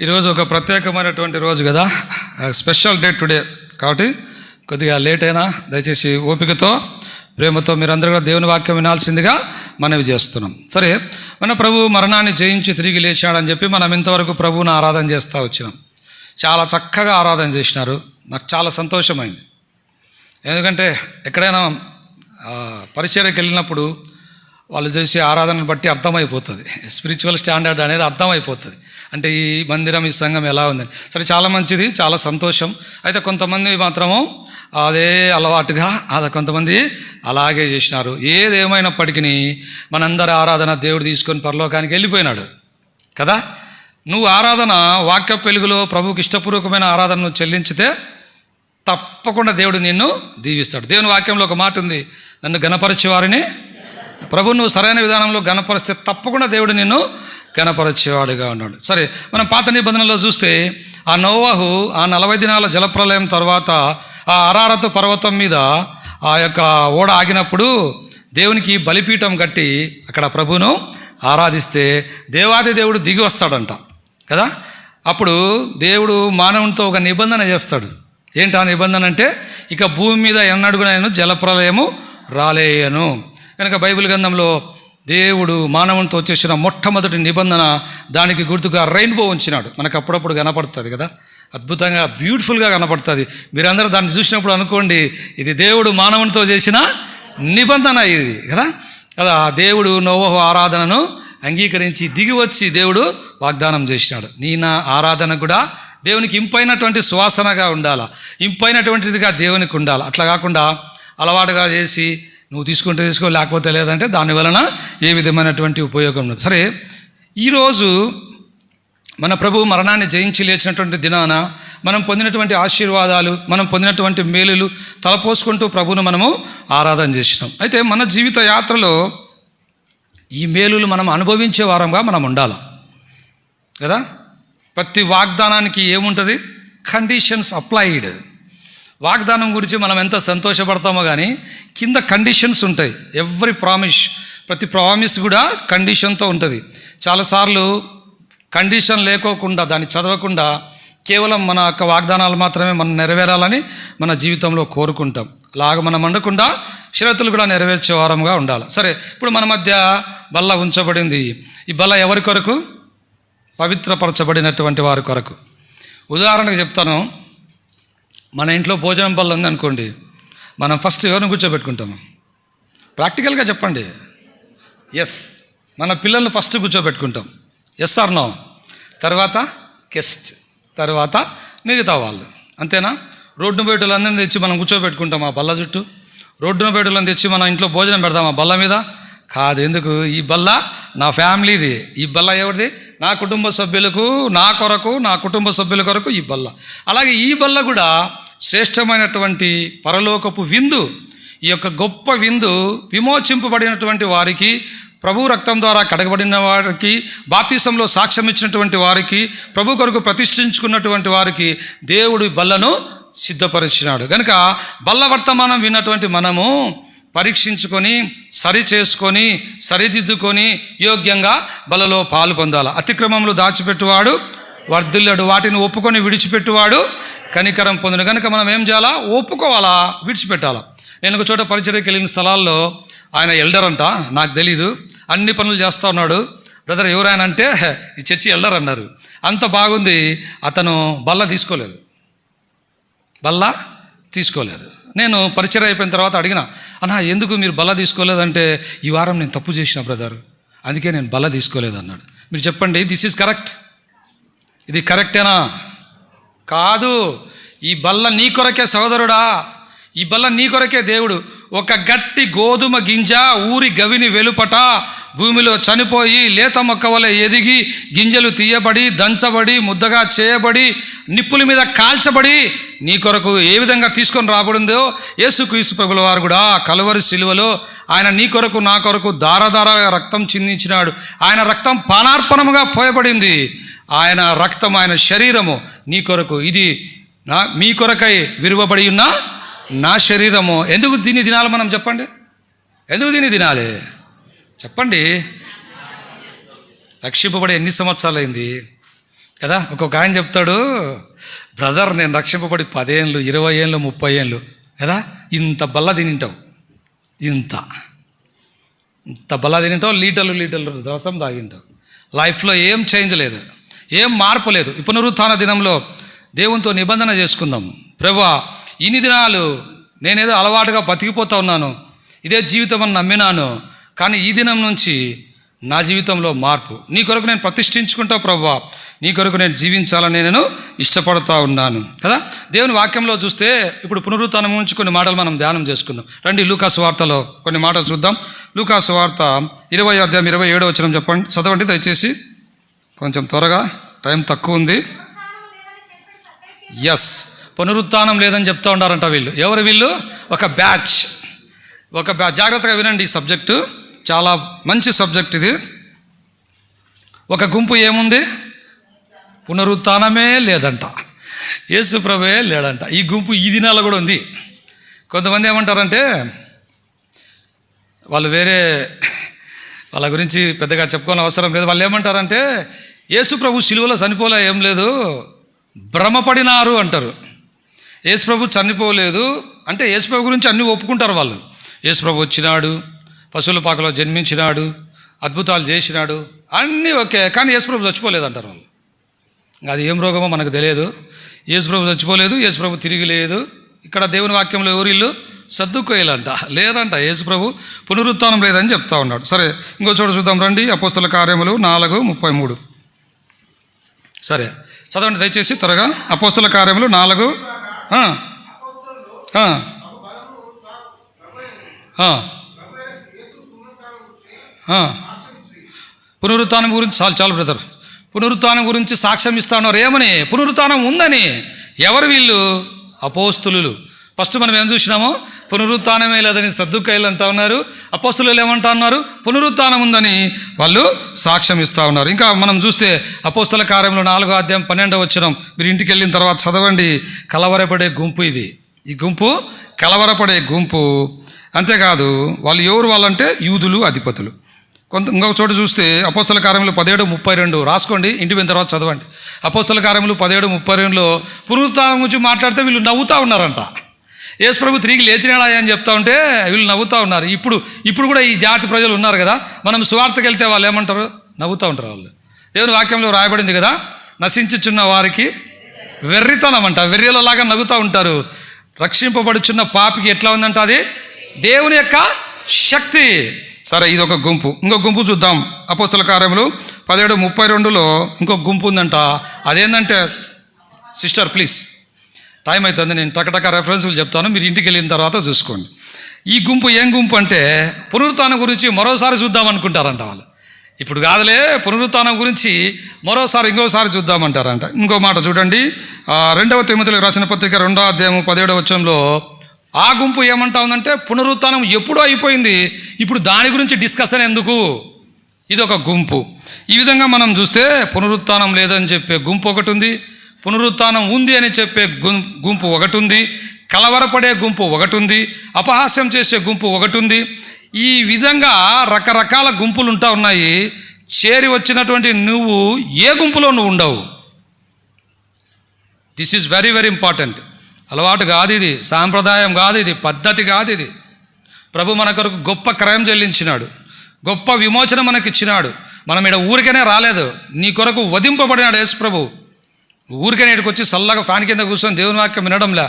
ఈరోజు ఒక ప్రత్యేకమైనటువంటి రోజు కదా, స్పెషల్ డే టుడే. కాబట్టి కొద్దిగా లేట్ అయినా దయచేసి ఓపికతో ప్రేమతో మీరందరూ కూడా దేవుని వాక్యం వినాల్సిందిగా మనవి చేస్తున్నాం. సరే, మన ప్రభు మరణాన్ని జయించి తిరిగి లేచాడని చెప్పి మనం ఇంతవరకు ప్రభువుని ఆరాధన చేస్తూ వచ్చినాం. చాలా చక్కగా ఆరాధన చేసినారు. నాకు చాలా సంతోషమైంది. ఎందుకంటే ఎక్కడైనా పరిచర్యకి వెళ్ళినప్పుడు వాళ్ళు చేసే ఆరాధనను బట్టి అర్థమైపోతుంది, స్పిరిచువల్ స్టాండర్డ్ అనేది అర్థమైపోతుంది. అంటే ఈ మందిరం, ఈ సంఘం ఎలా ఉందని. సరే, చాలా మంచిది, చాలా సంతోషం. అయితే కొంతమంది మాత్రము అదే అలవాటుగా కొంతమంది అలాగే చేసినారు. ఏదేమైనప్పటికీ మనందరి ఆరాధన దేవుడు తీసుకొని పరలోకానికి వెళ్ళిపోయినాడు కదా. నువ్వు ఆరాధన వాక్య వెలుగులో ప్రభువుకి ఇష్టపూర్వకమైన ఆరాధన నువ్వు చెల్లించితే తప్పకుండా దేవుడు నిన్ను దీవిస్తాడు. దేవుని వాక్యంలో ఒక మాట ఉంది, నన్ను గణపరిచే వారిని ప్రభు నువ్వు సరైన విధానంలో గణపరిస్తే తప్పకుండా దేవుడు నిన్ను గణపరిచేవాడుగా ఉన్నాడు. సరే, మనం పాత నిబంధనలో చూస్తే ఆ నోవహు ఆ 40 దినాల జలప్రలయం తర్వాత ఆ అరారతు పర్వతం మీద ఆ యొక్క ఓడ ఆగినప్పుడు దేవునికి బలిపీఠం కట్టి అక్కడ ప్రభువును ఆరాధిస్తే దేవాది దేవుడు దిగి వస్తాడంట కదా. అప్పుడు దేవుడు మానవునితో ఒక నిబంధన చేస్తాడు. ఏంటి ఆ నిబంధన అంటే, ఇక భూమి మీద ఎన్నడుగున నేను జలప్రలయము రాలేయను. కనుక బైబిల్ గ్రంథంలో దేవుడు మానవునితో వచ్చేసిన మొట్టమొదటి నిబంధన, దానికి గుర్తుగా రెయిన్బో ఉంచినాడు. మనకు అప్పుడప్పుడు కనపడుతుంది కదా, అద్భుతంగా బ్యూటిఫుల్గా కనపడుతుంది. మీరందరూ దాన్ని చూసినప్పుడు అనుకోండి, ఇది దేవుడు మానవునితో చేసిన నిబంధన ఇది కదా. కదా, దేవుడు నోవహు ఆరాధనను అంగీకరించి దిగి వచ్చి దేవుడు వాగ్దానం చేసినాడు, నీ నా ఆరాధన కూడా దేవునికి ఇంపైనటువంటి సువాసనగా ఉండాలా, ఇంపైనటువంటిదిగా దేవునికి ఉండాలి. అట్లా కాకుండా అలవాటుగా చేసి నువ్వు తీసుకుంటే తీసుకో, లేకపోతే లేదంటే దాని వలన ఏ విధమైనటువంటి ఉపయోగం ఉండదు. సరే, ఈరోజు మన ప్రభు మరణాన్ని జయించి లేచినటువంటి దినాన మనం పొందినటువంటి ఆశీర్వాదాలు, మనం పొందినటువంటి మేలులు తలపోసుకుంటూ ప్రభువును మనము ఆరాధన చేసినాం. అయితే మన జీవిత యాత్రలో ఈ మేలులు మనం అనుభవించే వారంగా మనం ఉండాలి కదా. ప్రతి వాగ్దానానికి ఏముంటుంది, కండిషన్స్ అప్లైడ్. వాగ్దానం గురించి మనం ఎంత సంతోషపడతామో కానీ కింద కండిషన్స్ ఉంటాయి. ఎవ్రీ ప్రామిస్, ప్రతి ప్రామిస్ కూడా కండిషన్తో ఉంటుంది. చాలాసార్లు కండిషన్ లేకోకుండా, దాన్ని చదవకుండా కేవలం మన యొక్క వాగ్దానాలు మాత్రమే మనం నెరవేరాలని మన జీవితంలో కోరుకుంటాం. అలాగ మనం అనకుండా షరతులు కూడా నెరవేర్చే వారంగా ఉండాలి. సరే, ఇప్పుడు మన మధ్య బల్ల ఉంచబడింది. ఈ బల్ల ఎవరి కొరకు? పవిత్రపరచబడినటువంటి వారి కొరకు. ఉదాహరణకు చెప్తాను, మన ఇంట్లో భోజనం బల్ల ఉందనుకోండి, మనం ఫస్ట్ ఎవరిని కూర్చోబెట్టుకుంటాము? ప్రాక్టికల్గా చెప్పండి. ఎస్, మన పిల్లల్ని ఫస్ట్ కూర్చోబెట్టుకుంటాం. Yes or no? తర్వాత గెస్ట్, తర్వాత మిగతా వాళ్ళు. అంతేనా? రోడ్డు బయటలందరినీ తెచ్చి మనం కూర్చోబెట్టుకుంటాం ఆ బల్ల చుట్టూ. రోడ్డున బయటలను తెచ్చి మన ఇంట్లో భోజనం పెడతాం ఆ బల్ల మీద? కాదు. ఎందుకు? ఈ బల్ల నా ఫ్యామిలీది. ఈ బల్ల ఎవరిది? నా కుటుంబ సభ్యులకు, నా కొరకు, నా కుటుంబ సభ్యుల కొరకు ఈ బల్ల. అలాగే ఈ బల్ల కూడా శ్రేష్టమైనటువంటి పరలోకపు విందు. ఈ యొక్క గొప్ప విందు విమోచింపబడినటువంటి వారికి, ప్రభు రక్తం ద్వారా కడగబడిన వారికి, బాప్తిసంలో సాక్ష్యం ఇచ్చినటువంటి వారికి, ప్రభు కొరకు ప్రతిష్ఠించుకున్నటువంటి వారికి దేవుడు బల్లను సిద్ధపరిచినాడు. కనుక బల్ల వర్తమానం విన్నటువంటి మనము పరీక్షించుకొని, సరి చేసుకొని, సరిదిద్దుకొని యోగ్యంగా బలలో పాలు పొందాలి. అతిక్రమములు దాచిపెట్టువాడు వర్ధిల్లడు, వాటిని ఒప్పుకొని విడిచిపెట్టువాడు కనికరం పొందును. కనుక మనం ఏం చేయాలా? ఒప్పుకోవాలా, విడిచిపెట్టాలా. నేను ఒక చోట పరిచర్యకి వెళ్ళిన స్థలాల్లో ఆయన ఎల్డర్ అంట, నాకు తెలీదు, అన్ని పనులు చేస్తూ ఉన్నాడు. బ్రదర్ ఎవరు ఆయన అంటే, ఈ చర్చి ఎల్డర్ అన్నారు. అంత బాగుంది. అతను బల్ల తీసుకోలేదు. నేను పరిచయం అయిపోయిన తర్వాత అడిగిన, అన్నా ఎందుకు మీరు బల్ల తీసుకోలేదంటే, ఈ వారం నేను తప్పు చేసిన బ్రదర్, అందుకే నేను బల్ల తీసుకోలేదు అన్నాడు. మీరు చెప్పండి, దిస్ ఈజ్ కరెక్ట్? ఇది కరెక్టేనా? కాదు. ఈ బల్ల నీ కొరకే సోదరుడా, ఈ బల్ల నీ కొరకే. దేవుడు ఒక గట్టి గోధుమ గింజ ఊరి గవిని వెలుపట భూమిలో చనిపోయి లేత మొక్క వలె ఎదిగి గింజలు తీయబడి దంచబడి ముద్దగా చేయబడి నిప్పుల మీద కాల్చబడి నీ కొరకు ఏ విధంగా తీసుకొని రాబడిందో, యేసుక్రీస్తు ప్రభుల వారు కూడా కలువరి సిలువలో ఆయన నీ కొరకు నా కొరకు ధారధారగా రక్తం చిందించినాడు. ఆయన రక్తం పానార్పణముగా పోయబడింది. ఆయన రక్తం, ఆయన శరీరము నీ కొరకు. ఇది మీ కొరకై విరువబడి ఉన్న నా శరీరము. ఎందుకు దీన్ని తినాలి మనం? చెప్పండి, ఎందుకు దీన్ని తినాలి? చెప్పండి. రక్షింపబడి ఎన్ని సంవత్సరాలు అయింది? కదా. ఒక్కొక్క ఆయన చెప్తాడు, బ్రదర్ నేను రక్షింపబడి 10 ఏళ్ళు 20 ఏళ్ళు 30 ఏళ్ళు కదా, ఇంత బల్ల తినింటావు, ఇంత బల్ల తినింటావు, లీటర్లు రసం తాగింటావు, లైఫ్లో ఏం చేంజ్ లేదు, ఏం మార్పు లేదు. ఈ పునరుత్థాన దినంలో దేవునితో నిబంధన చేసుకుందాం. ప్రభువా, ఇన్ని దినాలు నేనేదో అలవాటుగా బతికిపోతా ఉన్నాను, ఇదే జీవితం అని నమ్మినాను, కానీ ఈ దినం నుంచి నా జీవితంలో మార్పు, నీ కొరకు నేను ప్రతిష్ఠించుకుంటా ప్రభువా, నీ కొరకు నేను జీవించాలని నేను ఇష్టపడుతూ ఉన్నాను కదా. దేవుని వాక్యంలో చూస్తే ఇప్పుడు పునరుత్థానం గురించి కొన్ని మాటలు మనం ధ్యానం చేసుకుందాం. రండి లూకాసు వార్తలో కొన్ని మాటలు చూద్దాం. లూకాసు వార్త 20వ అధ్యాయం 27వ వచనం చెప్పండి, చదవండి దయచేసి, కొంచెం త్వరగా, టైం తక్కువ ఉంది. ఎస్, పునరుత్థానం లేదని చెప్తూ ఉంటారంట వీళ్ళు. ఎవరు వీళ్ళు? ఒక బ్యాచ్. జాగ్రత్తగా వినండి, ఈ సబ్జెక్టు చాలా మంచి సబ్జెక్ట్ ఇది. ఒక గుంపు ఏముంది? పునరుత్థానమే లేదంట, యేసు ప్రభువే లేడంట. ఈ గుంపు ఈ దినాల్లో కూడా ఉంది. కొంతమంది ఏమంటారంటే, వాళ్ళు వేరే, వాళ్ళ గురించి పెద్దగా చెప్పుకోవాలని అవసరం లేదు. వాళ్ళు ఏమంటారంటే, యేసు ప్రభు సిలువలో చనిపోలే, ఏం లేదు, భ్రమపడినారు అంటారు. యేసు ప్రభు చనిపోలేదు అంటే యేసు ప్రభు గురించి అన్నీ ఒప్పుకుంటారు వాళ్ళు. యేసు ప్రభు వచ్చినాడు, పశువుల పాకలో జన్మించినాడు, అద్భుతాలు చేసినాడు, అన్నీ ఓకే, కానీ యేసు ప్రభు చచ్చిపోలేదు అంటారు వాళ్ళు. అది ఏం రోగమో మనకు తెలియదు. యేసు ప్రభు చచ్చిపోలేదు, యేసు ప్రభు తిరిగి లేదు. ఇక్కడ దేవుని వాక్యంలో ఎవరు ఇల్లు? సద్దుకోయలంట, లేదంట. యేసు ప్రభు పునరుత్థానం లేదని చెప్తా ఉన్నాడు. సరే, ఇంకో చోట చూద్దాం రండి, అపోస్తల కార్యములు 4:33. సరే చదవండి దయచేసి త్వరగా. అపోస్తల కార్యములు 4. పునరుత్థానం గురించి చాలు బ్రదర్, పునరుత్థానం గురించి సాక్ష్యం ఇస్తా ఉన్నారు. ఏమని? పునరుత్థానం ఉందని. ఎవరు వీళ్ళు? అపోస్తులు. ఫస్ట్ మనం ఏం చూసినామో, పునరుత్థానమే లేదని సద్దుకాయలు అంటా ఉన్నారు. అపోస్తులు ఏమంటా ఉన్నారు? పునరుత్థానం ఉందని వాళ్ళు సాక్ష్యం ఇస్తూ ఉన్నారు. ఇంకా మనం చూస్తే అపోస్తల కార్యంలో 4వ అధ్యాయం 12వ వచనం, మీరు ఇంటికి వెళ్ళిన తర్వాత చదవండి. కలవరపడే గుంపు ఇది. ఈ గుంపు కలవరపడే గుంపు. అంతేకాదు, వాళ్ళు ఎవరు? వాళ్ళంటే యూదులు, అధిపతులు. ఇంకొక చోట చూస్తే అపోస్తల కార్యములు 17:32 రాసుకోండి, ఇంటి పోయిన తర్వాత చదవండి. అపోస్తల కార్యములు 17:32లో పునరుత్థానం గురించి మాట్లాడితే వీళ్ళు నవ్వుతూ ఉన్నారంట. యేసు ప్రభు తిరిగి లేచినాడా అని చెప్తా ఉంటే వీళ్ళు నవ్వుతూ ఉన్నారు. ఇప్పుడు కూడా ఈ జాతి ప్రజలు ఉన్నారు కదా, మనం సువార్తకి వెళ్తే వాళ్ళు ఏమంటారు? నవ్వుతూ ఉంటారు వాళ్ళు. దేవుని వాక్యంలో రాయబడింది కదా, నశించుచున్న వారికి వెర్రితనం అంట, వెర్రిలలాగా నవ్వుతూ ఉంటారు. రక్షింపబడుచున్న పాపికి ఎట్లా ఉందంట? అది దేవుని యొక్క శక్తి. సరే, ఇది ఒక గుంపు. ఇంకొక గుంపు చూద్దాం. అపోస్తల కార్యములు 17:32లో ఇంకొక గుంపు ఉందంట. అదేంటంటే, సిస్టర్ ప్లీజ్, టైం అవుతుంది, నేను టకటక రెఫరెన్స్లు చెప్తాను, మీరు ఇంటికి వెళ్ళిన తర్వాత చూసుకోండి. ఈ గుంపు ఏం గుంపు అంటే, పునరుత్థానం గురించి మరోసారి చూద్దాం అనుకుంటారంట వాళ్ళు. ఇప్పుడు కాదులే, పునరుత్థానం గురించి మరోసారి ఇంకోసారి చూద్దామంటారంట. ఇంకో మాట చూడండి, 2వ తిమోతికి రాసిన పత్రిక 2వ అధ్యాయం 17వ వచనంలో ఆ గుంపు ఏమంటా ఉందంటే, పునరుత్థానం ఎప్పుడూ అయిపోయింది, ఇప్పుడు దాని గురించి డిస్కషన్ ఎందుకు? ఇది ఒక గుంపు. ఈ విధంగా మనం చూస్తే పునరుత్థానం లేదని చెప్పే గుంపు ఒకటి ఉంది, పునరుత్థానం ఉంది అని చెప్పే గుంపు ఒకటి ఉంది, కలవరపడే గుంపు ఒకటి ఉంది, అపహాస్యం చేసే గుంపు ఒకటి ఉంది. ఈ విధంగా రకరకాల గుంపులు ఉంటా ఉన్నాయి. చేరి వచ్చినటువంటి నువ్వు ఏ గుంపులో నువ్వు ఉండవు. This is very very important. అలవాటు కాదు ఇది, సాంప్రదాయం కాదు ఇది, పద్ధతి కాదు ఇది. ప్రభు మన కొరకు గొప్ప క్రయం చెల్లించినాడు, గొప్ప విమోచన మనకిచ్చినాడు. మనం ఇక్కడ ఊరికనే రాలేదు, నీ కొరకు వధింపబడినాడు యేసు ప్రభు. ఊరికనే ఇక్కడికి వచ్చి చల్లగా ఫ్యాన్ కింద కూర్చొని దేవుని వాక్యం వినడంలే.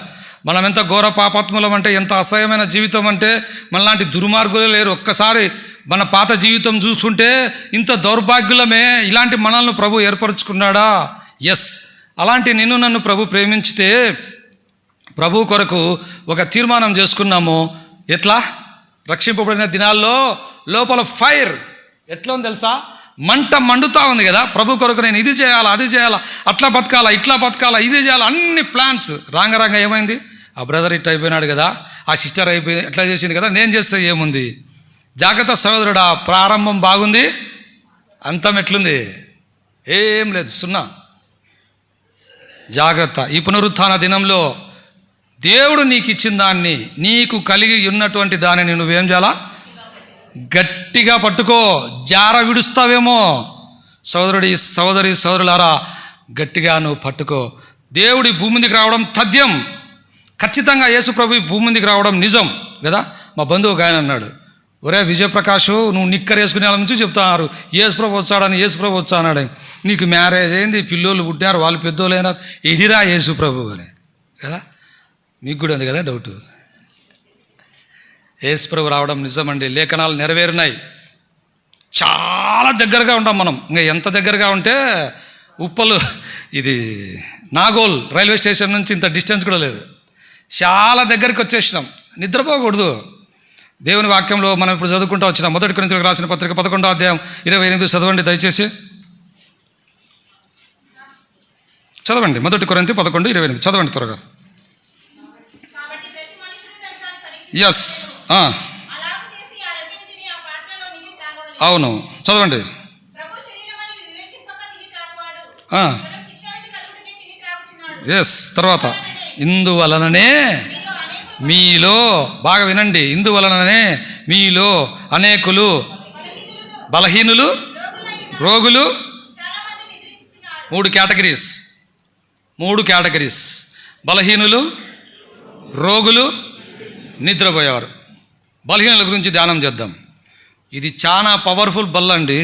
మనం ఎంత ఘోర పాపాత్ములం అంటే, ఎంత అసహ్యమైన జీవితం అంటే, మనలాంటి దుర్మార్గులే లేరు. ఒక్కసారి మన పాత జీవితం చూసుకుంటే ఇంత దౌర్భాగ్యులమే, ఇలాంటి మనల్ని ప్రభు ఏర్పరచుకున్నాడా? ఎస్, అలాంటి నిన్ను నన్ను ప్రభు ప్రేమించితే ప్రభు కొరకు ఒక తీర్మానం చేసుకున్నాము. ఎట్లా? రక్షింపబడిన దినాల్లో లోపల ఫైర్ ఎట్లా ఉంది తెలుసా? మంట మండుతూ ఉంది కదా. ప్రభు కొరకు నేను ఇది చేయాలా, అది చేయాలా, అట్లా బతకాలా, ఇట్లా బతకాలా, ఇది చేయాలా, అన్ని ప్లాన్స్. రాంగ ఏమైంది? ఆ బ్రదర్ ఇట్ అయిపోయినాడు కదా, ఆ సిస్టర్ అయిపోయి ఎట్లా చేసింది కదా, నేను చేస్తే ఏముంది? జాగ్రత్త సహోదరుడా, ప్రారంభం బాగుంది, అంతం ఎట్లుంది? ఏం లేదు, సున్నా. జాగ్రత్త. ఈ పునరుత్థాన దినంలో దేవుడు నీకు ఇచ్చిన దాన్ని, నీకు కలిగి ఉన్నటువంటి దానిని నువ్వేం చేయాలా? గట్టిగా పట్టుకో. జార విడుస్తావేమో. సోదరులారా, గట్టిగా నువ్వు పట్టుకో. దేవుడి భూమి మీదకి రావడం తథ్యం. ఖచ్చితంగా యేసు ప్రభు ఈ భూమి మీదకి రావడం నిజం కదా. మా బంధువు ఒక ఆయన అన్నాడు, ఒరే విజయప్రకాష్, నువ్వు నిక్కర్ వేసుకునే వాళ్ళ నుంచి చెప్తున్నారు యేసు ప్రభు వచ్చాడని, యేసు ప్రభు వచ్చా అన్నాడు. నీకు మ్యారేజ్ అయింది, పిల్లోళ్ళు పుట్టారు, వాళ్ళు పెద్దోళ్ళు అయినారు, ఎడిరా యేసు ప్రభు అని కదా. మీకు కూడా ఉంది కదా డౌట్. యేసు ప్రభు రావడం నిజమండి. లేఖనాలు నెరవేరినాయి. చాలా దగ్గరగా ఉంటాం మనం. ఇంకా ఎంత దగ్గరగా ఉంటే ఉప్పలు, ఇది నాగోల్ రైల్వే స్టేషన్ నుంచి ఇంత డిస్టెన్స్ కూడా లేదు. చాలా దగ్గరికి వచ్చేసినాం. నిద్రపోకూడదు. దేవుని వాక్యంలో మనం ఇప్పుడు చదువుకుంటూ వచ్చినాం. 1 కొరింథీయులకు రాసిన పత్రిక 11వ అధ్యాయం 28 చదవండి దయచేసి. చదవండి 1 కొరింథీ 11:28 చదవండి త్వరగా. ఎస్, అవును చదవండి. ఎస్, తర్వాత ఇందువలననే మీలో, బాగా వినండి, ఇందువలననే మీలో అనేకులు బలహీనులు, రోగులు, 3 కేటగిరీస్, బలహీనులు, రోగులు, నిద్రపోయేవారు. బలహీనుల గురించి ధ్యానం చేద్దాం. ఇది చాలా పవర్ఫుల్ బల్ల అండి.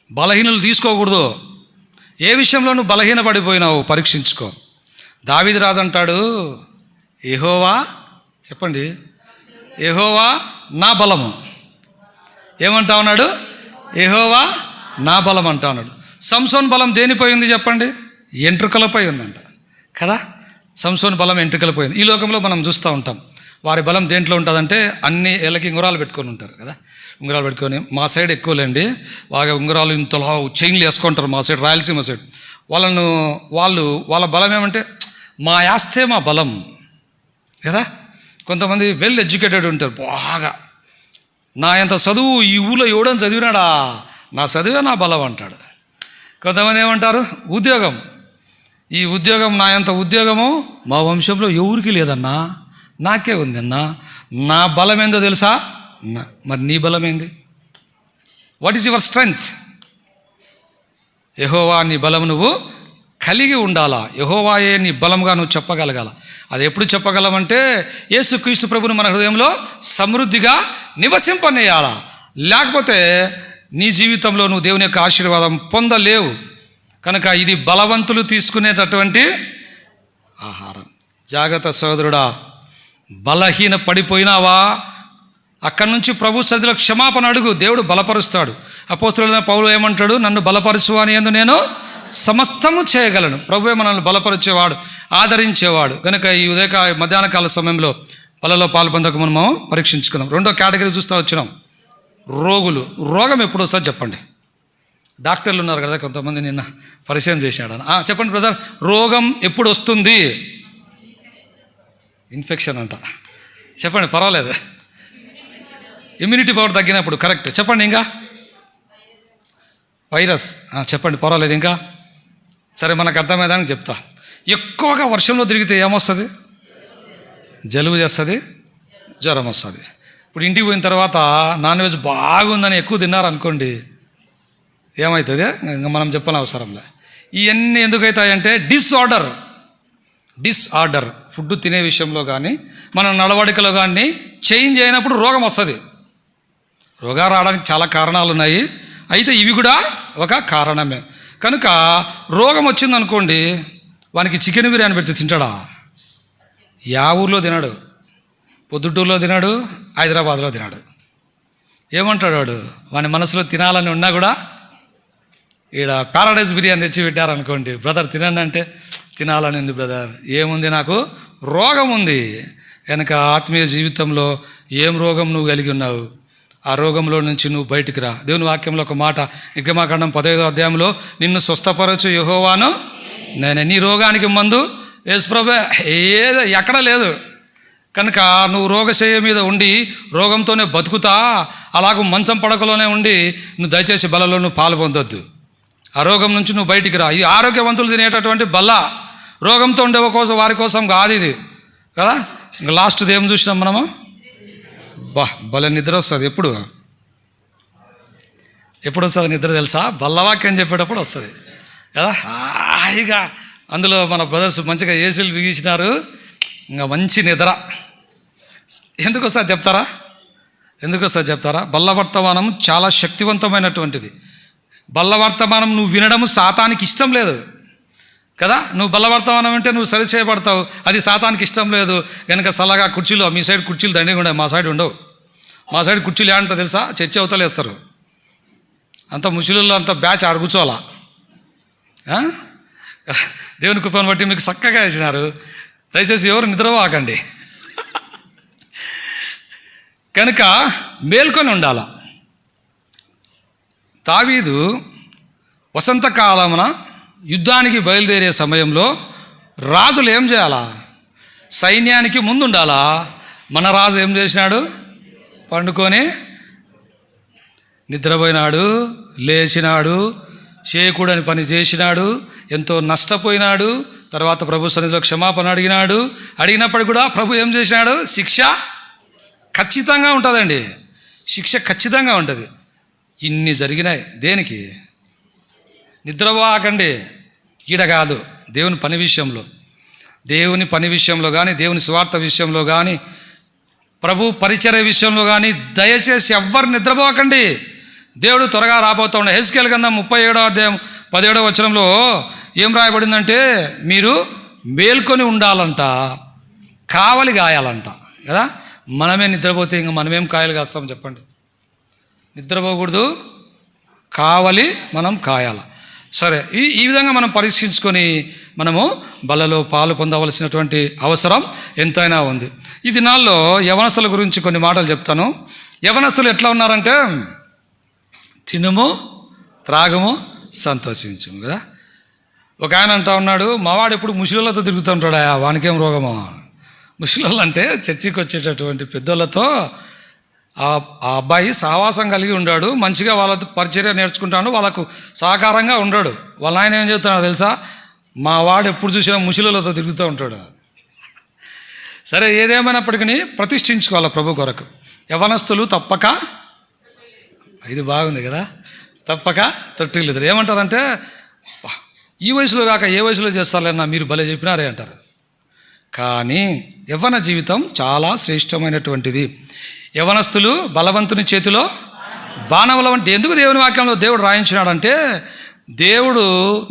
బలహీనులు తీసుకోకూడదు. ఏ విషయంలో నువ్వు బలహీన పడిపోయినావు పరీక్షించుకో. దావీదు రాజు అంటాడు, యెహోవా, చెప్పండి, యెహోవా నా బలము. ఏమంటా ఉన్నాడు? యెహోవా నా బలం అంటా ఉన్నాడు. సంసోన్ బలం దేనిపై ఉంది చెప్పండి? ఎంట్రుకలపై ఉందంట కదా. సంసోన్ బలం ఎంట్రుకలపై ఉంది. ఈ లోకంలో మనం చూస్తూ ఉంటాం. వారి బలం దేంట్లో ఉంటుందంటే అన్ని ఏళ్ళకి ఉంగరాలు పెట్టుకొని ఉంటారు కదా. ఉంగరాలు పెట్టుకొని, మా సైడ్ ఎక్కువలేండి, బాగా ఉంగరాలు ఇంతలా చైన్లు వేసుకుంటారు మా సైడ్, రాయలసీమ సైడ్. వాళ్ళ బలం ఏమంటే మా యాస్తే మా బలం కదా. కొంతమంది వెల్ ఎడ్యుకేటెడ్ ఉంటారు బాగా. నా ఎంత చదువు ఈ ఊళ్ళో ఎవడని చదివినాడా, నా చదివే నా బలం అంటాడు. కొంతమంది ఏమంటారు, ఉద్యోగం, ఈ ఉద్యోగం నా ఎంత ఉద్యోగమో మా వంశంలో ఎవరికి లేదన్నా, నాకే ఉందన్నా, నా బలం ఏందో తెలుసా. మరి నీ బలం ఏంది? What is your strength? Jehovah నీ బలం నువ్వు కలిగి ఉండాలా. యెహోవాయే నీ బలంగా నువ్వు చెప్పగలగాల. అది ఎప్పుడు చెప్పగలమంటే యేసుక్రీస్తు ప్రభువును మన హృదయంలో సమృద్ధిగా నివసింపనేయాలా. లేకపోతే నీ జీవితంలో నువ్వు దేవుని యొక్క ఆశీర్వాదం పొందలేవు. కనుక ఇది బలవంతులు తీసుకునేటటువంటి ఆహారం. జాగ్రత్త సోదరుడా, బలహీన పడిపోయినావా, అక్కడి నుంచి ప్రభు సన్నిధిలో క్షమాపణ అడుగు, దేవుడు బలపరుస్తాడు. అపోస్తలుడైన పౌలు ఏమంటాడు, నన్ను బలపరుచు అని యందు నేను సమస్తము చేయగలను. ప్రభువే మనల్ని బలపరిచేవాడు, ఆదరించేవాడు. కనుక ఈ మధ్యాహ్న కాల సమయంలో పళ్ళలో పాలు పొందక మనము పరీక్షించుకుందాం. 2వ కేటగిరీ చూస్తూ వచ్చినాం, రోగులు. రోగం ఎప్పుడు వస్తుంది చెప్పండి? డాక్టర్లు ఉన్నారు కదా కొంతమంది, నిన్న పరిచయం చేశాడు. చెప్పండి బ్రదర్, రోగం ఎప్పుడు వస్తుంది? ఇన్ఫెక్షన్ అంట. చెప్పండి, పర్వాలేదు. ఇమ్యూనిటీ పవర్ తగ్గినప్పుడు, కరెక్ట్. చెప్పండి. ఇంకా వైరస్, చెప్పండి, పర్వాలేదు. ఇంకా సరే, మనకు అర్థమయ్యేదానికి చెప్తా. ఎక్కువగా వర్షంలో తిరిగితే ఏమొస్తుంది? జలుబు చేస్తుంది, జ్వరం వస్తుంది. ఇప్పుడు ఇంటికి పోయిన తర్వాత నాన్ వెజ్ బాగుందని ఎక్కువ తిన్నారనుకోండి, ఏమవుతుంది? ఇంకా మనం చెప్పని అవసరంలే. ఇవన్నీ ఎందుకవుతాయంటే డిస్ఆర్డర్ ఫుడ్ తినే విషయంలో కానీ మన నడవడికలో కానీ చేంజ్ అయినప్పుడు రోగం వస్తుంది. రోగాలు రావడానికి చాలా కారణాలు ఉన్నాయి, అయితే ఇవి కూడా ఒక కారణమే. కనుక రోగం వచ్చిందనుకోండి, వానికి చికెన్ బిర్యానీ పెడితే తింటాడా? యా ఊర్లో తినాడు, పొద్దుటూరులో తినాడు, హైదరాబాద్లో తినాడు. ఏమంటాడు వాడు? వాని మనసులో తినాలని ఉన్నా కూడా ఈడ ప్యారడైజ్ బిర్యానీ తెచ్చి పెట్టారనుకోండి, బ్రదర్ తినండి అంటే, తినాలని ఉంది బ్రదర్, ఏముంది, నాకు రోగం ఉంది. కనుక ఆత్మీయ జీవితంలో ఏం రోగం నువ్వు కలిగి ఉన్నావు? ఆ రోగంలో నుంచి నువ్వు బయటికి రా. దేవుని వాక్యంలో ఒక మాట, నిర్గమాకాండం 15వ అధ్యాయంలో, నిన్ను స్వస్థపరచు యెహోవాను నేనే. నీ రోగానికి మందు యేసు ప్రభువే, ఎక్కడ లేదు. కనుక నువ్వు రోగశయ్య మీద ఉండి రోగంతోనే బతుకుతా, అలాగూ మంచం పడకలోనే ఉండి నువ్వు దయచేసి బలలో నువ్వు పాలు పొందొద్దు. ఆ రోగం నుంచి నువ్వు బయటికి రా. ఈ ఆరోగ్యవంతులు తినేటటువంటి బల్ల, రోగంతో ఉండే వారి కోసం కాదు ఇది కదా. ఇంకా లాస్ట్ది ఏం చూసినాం మనము? భలే నిద్ర వస్తుంది. ఎప్పుడు వస్తుంది నిద్ర తెలుసా? బల్లవాక్యం చెప్పేటప్పుడు వస్తుంది. కదా, హాయిగా అందులో మన బ్రదర్స్ మంచిగా ఏసీలు బిగించినారు, ఇంకా మంచి నిద్ర. ఎందుకో సార్ చెప్తారా? బల్లవర్తమానం చాలా శక్తివంతమైనటువంటిది. బల్లవర్తమానం నువ్వు వినడం సాతానికి ఇష్టం లేదు కదా. నువ్వు బల్లవర్తమానం అంటే నువ్వు సరి చేయబడతావు, అది సాతానికి ఇష్టం లేదు. వెనక సల్లగా కుర్చీలు, మీ సైడ్ కుర్చీలు దండిగా ఉండవు, మా సైడ్ ఉండవు. మా సైడ్ కుర్చీలు ఏంటో తెలుసా, చర్చి అవతలు వేస్తారు. అంత ముసలిలో అంత బ్యాచ్ అడుగుచోలా. దేవుని కృపను బట్టి మీకు చక్కగా వేసినారు. దయచేసి ఎవరు నిద్రపోకండి. కనుక మేల్కొని ఉండాల. దావీదు వసంతకాలమున యుద్ధానికి బయలుదేరే సమయంలో రాజులు ఏం చేయాలా? సైన్యానికి ముందుండాలా. మన రాజు ఏం చేసినాడు? పండుకొని నిద్రపోయినాడు, లేచినాడు, చేయకూడని పని చేసినాడు, ఎంతో నష్టపోయినాడు. తర్వాత ప్రభు సన్నిధిలో క్షమాపణ అడిగినప్పుడు కూడా ప్రభు ఏం చేసినాడు? శిక్ష ఖచ్చితంగా ఉంటుందండి, శిక్ష ఖచ్చితంగా ఉంటుంది. ఇన్ని జరిగినాయి దేనికి? నిద్రపోకండి. ఈడ కాదు, దేవుని పని విషయంలో కానీ, దేవుని స్వార్థ విషయంలో కానీ, ప్రభు పరిచర్య విషయంలో కానీ దయచేసి ఎవ్వరు నిద్రపోకండి. దేవుడు త్వరగా రాబోతూ ఉండే. హెజ్కేలు గ్రంథం 37వ అధ్యాయం 17వ వచనంలో ఏం రాయబడిందంటే, మీరు మేల్కొని ఉండాలంట, కావలి కాయాలంట కదా. మనమే నిద్రపోతే ఇంక మనమేం కాయలు కాస్తాం చెప్పండి? నిద్రపోకూడదు, కావలి మనం కాయాల. సరే, ఈ విధంగా మనం పరీక్షించుకొని మనము బలలో పాలు పొందవలసినటువంటి అవసరం ఎంతైనా ఉంది. ఈ దినాల్లో యవనస్తుల గురించి కొన్ని మాటలు చెప్తాను. యవనస్తులు ఎట్లా ఉన్నారంటే, తినుము, త్రాగము, సంతోషించుము కదా. ఒక ఆయన అంటా ఉన్నాడు, మావాడు ఎప్పుడు ముసలిళ్ళతో తిరుగుతూ ఉంటాడా, వానికేం రోగమో. ముసలిళ్ళు అంటే చర్చికి వచ్చేటటువంటి పెద్దోళ్ళతో ఆ అబ్బాయి సహవాసం కలిగి ఉన్నాడు, మంచిగా వాళ్ళతో పరిచర్య నేర్చుకుంటాడు, వాళ్ళకు సహకారంగా ఉన్నాడు. వాళ్ళ ఆయన ఏం చెప్తున్నాడు తెలుసా? మా వాడు ఎప్పుడు చూసినా ముసలిళ్ళతో తిరుగుతూ ఉంటాడు. సరే, ఏదేమైనప్పటికీ ప్రతిష్ఠించుకోవాలి ప్రభు కొరకు. యవనస్తులు తప్పక, ఇది బాగుంది కదా, తప్పక తొట్టిల్లుతారు. ఏమంటారంటే, ఈ వయసులో కాక ఏ వయసులో చేస్తారన్నా మీరు భలే చెప్పినారే అంటారు. కానీ యవ్వన జీవితం చాలా శ్రేష్టమైనటువంటిది. యవనస్తులు బలవంతుని చేతిలో బాణముల వంటి. ఎందుకు దేవుని వాక్యంలో దేవుడు రాయించినాడంటే, దేవుడు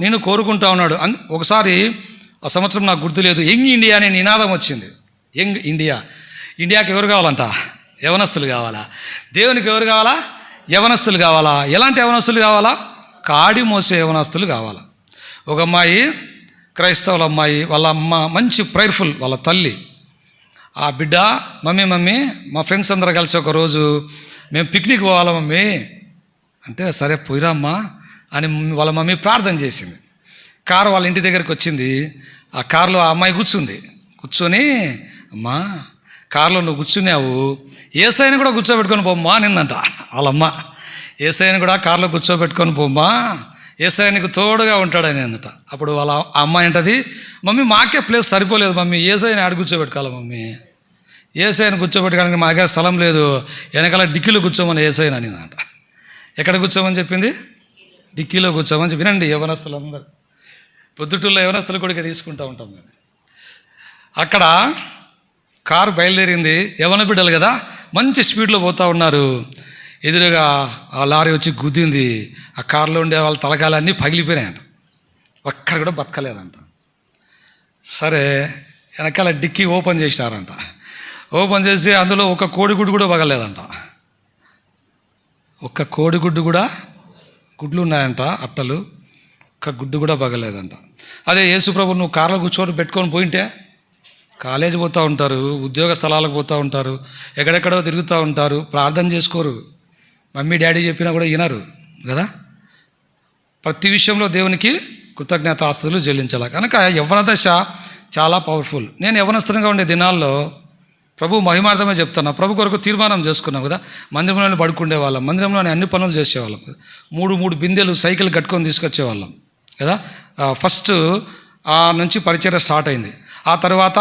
నేను కోరుకుంటా ఉన్నాడు. ఒకసారి ఆ సంవత్సరం నాకు గుర్తులేదు, యంగ్ ఇండియా అనే నినాదం వచ్చింది. యంగ్ ఇండియాకి ఎవరు కావాలంట? యవనస్తులు కావాలా. దేవునికి ఎవరు కావాలా? యవనస్తులు కావాలా. ఎలాంటి యవనస్తులు కావాలా? కాడి మోసే యవనస్తులు కావాలా. ఒక అమ్మాయి, క్రైస్తవుల అమ్మాయి, వాళ్ళ అమ్మ మంచి ప్రేయర్ఫుల్, వాళ్ళ తల్లి. ఆ బిడ్డ, మమ్మీ మా ఫ్రెండ్స్ అందరూ కలిసి ఒకరోజు మేము పిక్నిక్ పోవాలా మమ్మీ అంటే, సరే పోయిరామ్మా అని వాళ్ళ మమ్మీ ప్రార్థన చేసింది. కారు వాళ్ళ ఇంటి దగ్గరికి వచ్చింది. ఆ కారులో ఆ అమ్మాయి కూర్చొని, అమ్మా కారులో నువ్వు కూర్చున్నావు, ఏసైని కూడా కూర్చోబెట్టుకొని పోమ్మా అనిందంట వాళ్ళమ్మ. ఏసైని కూడా కారులో కూర్చోబెట్టుకొని పోమ్మా, ఏసైనికి తోడుగా ఉంటాడని అందట. అప్పుడు వాళ్ళ అమ్మాయి అంటది, మమ్మీ మాకే ప్లేస్ సరిపోలేదు మమ్మీ, ఏసైని ఆడ కూర్చోబెట్టుకోవాలి మమ్మీ, ఏసైని కూర్చోబెట్టుకోవడానికి మాకే స్థలం లేదు, వెనకాల డిక్కీలో కూర్చోమని ఏసైని అనిందంట. ఎక్కడ కూర్చోమని చెప్పింది? డిక్కీలో కూర్చోమని చెప్పి. వినండి యవనస్తులు అందరూ, పొద్దుటూళ్ళలో యవనస్తులు కూడా తీసుకుంటూ ఉంటాం మేము. అక్కడ కారు బయలుదేరింది, యవన బిడ్డలు కదా, మంచి స్పీడ్లో పోతూ ఉన్నారు. ఎదురుగా ఆ లారీ వచ్చి గుద్దింది. ఆ కారులో ఉండే వాళ్ళ తలకాయలన్నీ పగిలిపోయినాయంట, ఒక్కరు కూడా బతకలేదంట. సరే, వెనకాల డిక్కీ ఓపెన్ చేసినారంట. ఓపెన్ చేసి అందులో ఒక కోడిగుడ్డు కూడా పగలేదంట. ఒక్క కోడిగుడ్డు కూడా, గుడ్లు ఉన్నాయంట అట్టలు, ఒక్క గుడ్డు కూడా పగలేదంట. అదే యేసుప్రభు నువ్వు కార్లో కూర్చొని పెట్టుకొని పోయింటే, కాలేజీ పోతూ ఉంటారు, ఉద్యోగ స్థలాలకు పోతూ ఉంటారు, ఎక్కడెక్కడో తిరుగుతూ ఉంటారు, ప్రార్థన చేసుకోరు, మమ్మీ డాడీ చెప్పినా కూడా వినరు కదా. ప్రతి విషయంలో దేవునికి కృతజ్ఞతాస్తుతులు చెల్లించాలి. కనుక యవ్వన దశ చాలా పవర్ఫుల్. నేను యవ్వనస్తునిగా ఉండే దినాల్లో ప్రభు మహిమార్థమే చెప్తున్నా, ప్రభు కొరకు తీర్మానం చేసుకున్నాం కదా. మందిరంలోనే పడుకుండే వాళ్ళం, మందిరంలోనే అన్ని పనులు చేసేవాళ్ళం కదా. 3 బిందెలు సైకిల్ కట్టుకొని తీసుకొచ్చేవాళ్ళం కదా. ఫస్ట్ ఆ నుంచి పరిచర్య స్టార్ట్ అయింది. ఆ తర్వాత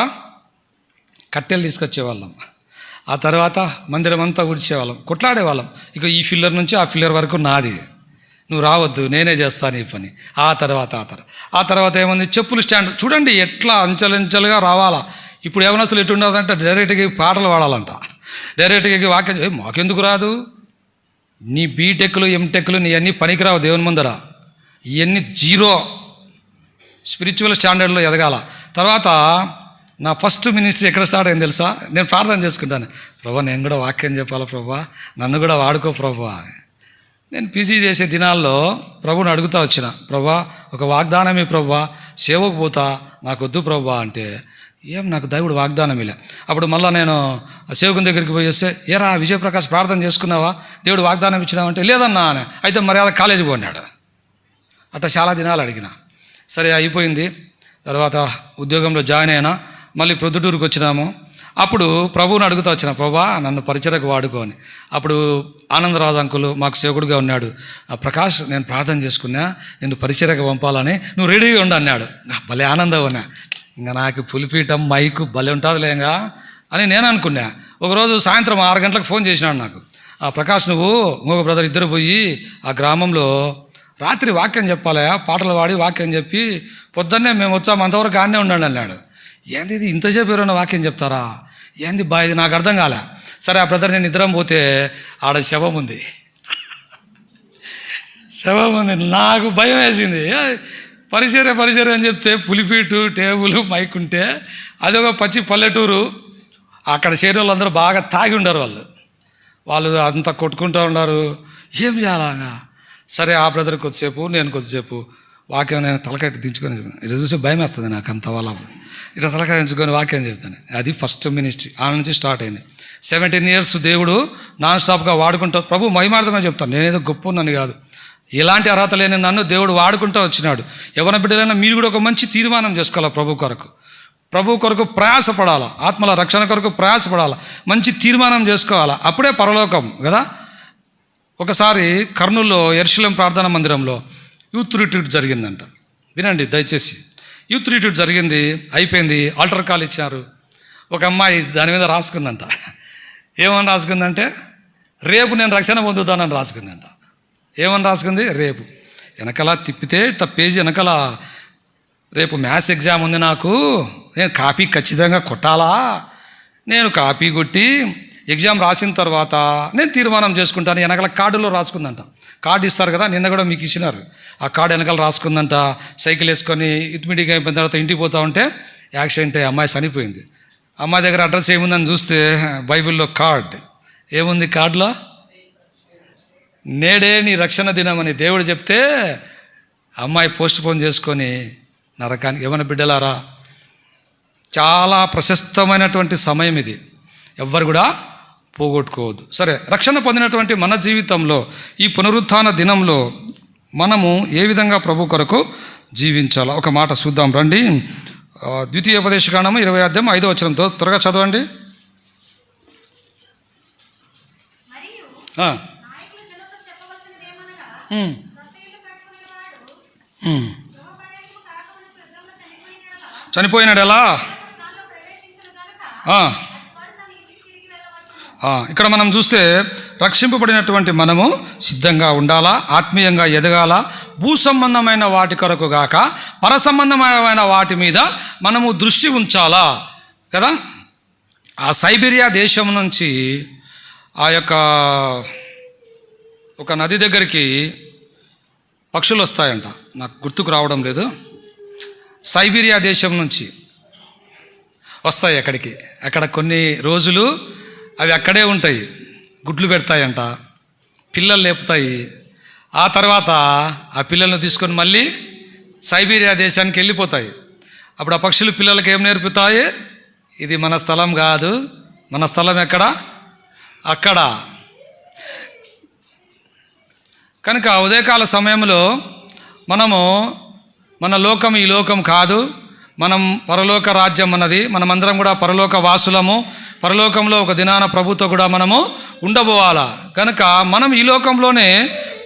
కట్టెలు తీసుకొచ్చేవాళ్ళం, ఆ తర్వాత మందిరం అంతా ఊడ్చేవాళ్ళం, కొట్లాడేవాళ్ళం. ఇక ఈ ఫిల్లర్ నుంచి ఆ ఫిల్లర్ వరకు నాది నువ్వు రావద్దు, నేనే చేస్తాను ఈ పని. ఆ తర్వాత ఏముంది, చెప్పులు స్టాండ్ చూడండి ఎట్లా అంచెలంచెలుగా రావాలా. ఇప్పుడు యవనస్తులు ఎటుండదంటే డైరెక్ట్గా పాటలు పాడాలంట, డైరెక్ట్గా వాక్యం. మాకెందుకు రాదు? నీ బీటెక్లు ఎంటెక్లు నీ అన్నీ పనికిరావు దేవుని ముందర. ఇవన్నీ జీరో. స్పిరిచువల్ స్టాండర్డ్లో ఎదగాల. తర్వాత నా ఫస్ట్ మినిస్ట్రీ ఎక్కడ స్టార్ట్ అయింది తెలుసా? నేను ప్రార్థన చేసుకుంటాను, ప్రభా నేను కూడా వాక్యం చెప్పాలా ప్రభా, నన్ను కూడా వాడుకో ప్రభా. నేను పీజీ చేసే దినాల్లో ప్రభుని అడుగుతా వచ్చిన, ప్రభా ఒక వాగ్దానమే ప్రభా, సేవకు పోతా, నాకు వద్దు ప్రభా అంటే, నాకు దేవుడు వాగ్దానం ఇలా. అప్పుడు మళ్ళీ నేను సేవకుని దగ్గరికి పోయి వస్తే, ఏరా విజయప్రకాష్ ప్రార్థన చేసుకున్నావా, దేవుడు వాగ్దానం ఇచ్చినావంటే, లేదన్నా అని. అయితే మర్యాద కాలేజీకి పోన్నాడు. అట్లా చాలా దినాలు అడిగిన. సరే అయిపోయింది. తర్వాత ఉద్యోగంలో జాయిన్ అయినా. మళ్ళీ ప్రొద్దుటూరుకు వచ్చినాము. అప్పుడు ప్రభువుని అడుగుతూ వచ్చిన, ప్రభా నన్ను పరిచర్యకు వాడుకో అని. అప్పుడు ఆనందరాజు అంకులు మాకు సేవకుడుగా ఉన్నాడు. ప్రకాష్ నేను ప్రార్థన చేసుకున్నా, నిన్ను పరిచర్యకు పంపాలని, నువ్వు రెడీగా ఉండు అన్నాడు. భలే ఆనందం అన్నా. ఇంకా నాకు పులిపీఠం మైకు భలే ఉంటుందిలేగా అని నేను అనుకున్నా. ఒకరోజు సాయంత్రం 6 గంటలకు ఫోన్ చేసినాడు నాకు, ప్రకాష్ నువ్వు ఇంకొక బ్రదర్ ఇద్దరు పోయి ఆ గ్రామంలో రాత్రి వాక్యం చెప్పాలా, పాటలు పాడి వాక్యం చెప్పి పొద్దున్నే మేము వచ్చాము, అంతవరకు ఆడనే ఉండండి అన్నాడు. ఏంది ఇది ఇంతసేపు ఎవరైనా వాక్యం చెప్తారా, ఏంది బాయ్, ఇది నాకు అర్థం కాలే. సరే ఆ బ్రదర్ నేను ఇద్దరం పోతే ఆడ శవం ఉంది. నాకు భయం వేసింది. పరిచర్య అని చెప్తే పులిపీటు టేబుల్ మైక్ ఉంటే అదొక పచ్చి పల్లెటూరు. అక్కడ చేరే వాళ్ళందరూ బాగా తాగి ఉండరు. వాళ్ళు అంతా కొట్టుకుంటూ ఉన్నారు. ఏం చేయాలా? సరే ఆ బ్రదర్ కొద్దిసేపు, నేను కొద్దిసేపు వాక్యం నేను తలకాయ దించుకొని చెప్పాను. ఇట్లా చూసి భయం వేస్తుంది నాకు, అంత వాళ్ళ ఇట్లా తలకాయ దించుకొని వాక్యం చెప్తాను. అది ఫస్ట్ మినిస్ట్రీ. ఆ నుంచి స్టార్ట్ అయింది. 17 years దేవుడు నాన్ స్టాప్గా వాడుకుంటూ, ప్రభు మహిమార్థమే చెప్తాను, నేనేదో గొప్ప ఉన్నాను కాదు, ఇలాంటి అర్హత లేని నన్ను దేవుడు వాడుకుంటూ వచ్చినాడు. ఎవరి బిడ్డలైనా మీరు కూడా ఒక మంచి తీర్మానం చేసుకోవాలి. ప్రభు కొరకు ప్రయాసపడాలా, ఆత్మల రక్షణ కొరకు ప్రయాసపడాలా, మంచి తీర్మానం చేసుకోవాలా, అప్పుడే పరలోకం కదా. ఒకసారి కర్నూలులో యెరూషలేం ప్రార్థనా మందిరంలో యూత్ రిట్రీట్ జరిగిందంట. వినండి దయచేసి. యూత్ రిట్రీట్ జరిగింది, అయిపోయింది. ఆల్టర్ కాల్ ఇచ్చారు. ఒక అమ్మాయి దాని మీద రాసుకుందంట. ఏమని రాసుకుందంటే, రేపు నేను రక్షణ పొందుతానని రాసుకుందంట. ఏమని రాసుకుంది? రేపు. వెనకలా తిప్పితే పేజీ వెనకల, రేపు మ్యాథ్స్ ఎగ్జామ్ ఉంది నాకు, నేను కాపీ ఖచ్చితంగా కొట్టాలా, నేను కాపీ కొట్టి ఎగ్జామ్ రాసిన తర్వాత నేను తీర్మానం చేసుకుంటాను. వెనకాల కార్డులో రాసుకుందంట. కార్డు ఇస్తారు కదా, నిన్న కూడా మీకు ఇచ్చినారు. ఆ కార్డు వెనకాల రాసుకుందంట. సైకిల్ వేసుకొని యుత్మిడిగా అయిపోయిన తర్వాత ఇంటికి పోతా ఉంటే యాక్సిడెంట్ అయ్యి అమ్మాయి చనిపోయింది. అమ్మాయి దగ్గర అడ్రస్ ఏముందని చూస్తే బైబిల్లో కార్డ్ ఏముంది? కార్డులో నేడే నీ రక్షణ దినం అని దేవుడు చెప్తే అమ్మాయి పోస్ట్ పోన్ చేసుకొని నరకానికి. ఏమైనా బిడ్డలారా, చాలా ప్రశస్తమైనటువంటి సమయం ఇది, ఎవ్వరు కూడా పోగొట్టుకోవద్దు. సరే, రక్షణ పొందినటువంటి మన జీవితంలో ఈ పునరుత్థాన దినంలో మనము ఏ విధంగా ప్రభు కొరకు జీవించాలో ఒక మాట చూద్దాం రండి. ద్వితీయోపదేశకాండము 20-5 త్వరగా చదవండి. చనిపోయినాడు ఎలా? ఇక్కడ మనం చూస్తే రక్షింపబడినటువంటి మనము సిద్ధంగా ఉండాలా, ఆత్మీయంగా ఎదగాల. భూ సంబంధమైన వాటి కొరకు గాక పర సంబంధమైన వాటి మీద మనము దృష్టి ఉంచాలా కదా. ఆ సైబీరియా దేశం నుంచి ఆ యొక్క ఒక నది దగ్గరికి పక్షులు వస్తాయంట, నాకు గుర్తుకు రావడం లేదు. సైబీరియా దేశం నుంచి వస్తాయి అక్కడికి. అక్కడ కొన్ని రోజులు అవి అక్కడే ఉంటాయి, గుడ్లు పెడతాయంట, పిల్లలు లేపుతాయి. ఆ తర్వాత ఆ పిల్లలను తీసుకొని మళ్ళీ సైబీరియా దేశానికి వెళ్ళిపోతాయి. అప్పుడు ఆ పక్షులు పిల్లలకి ఏం నేర్పుతాయి? ఇది మన స్థలం కాదు, మన స్థలం ఎక్కడ? అక్కడ. కనుక ఉదయకాల సమయంలో మనము మన లోకం ఈ లోకం కాదు, మనం పరలోక రాజ్యం అన్నది, మనమందరం కూడా పరలోక వాసులము. పరలోకంలో ఒక దినాన ప్రభుతో కూడా మనము ఉండబోవాలా. కనుక మనం ఈ లోకంలోనే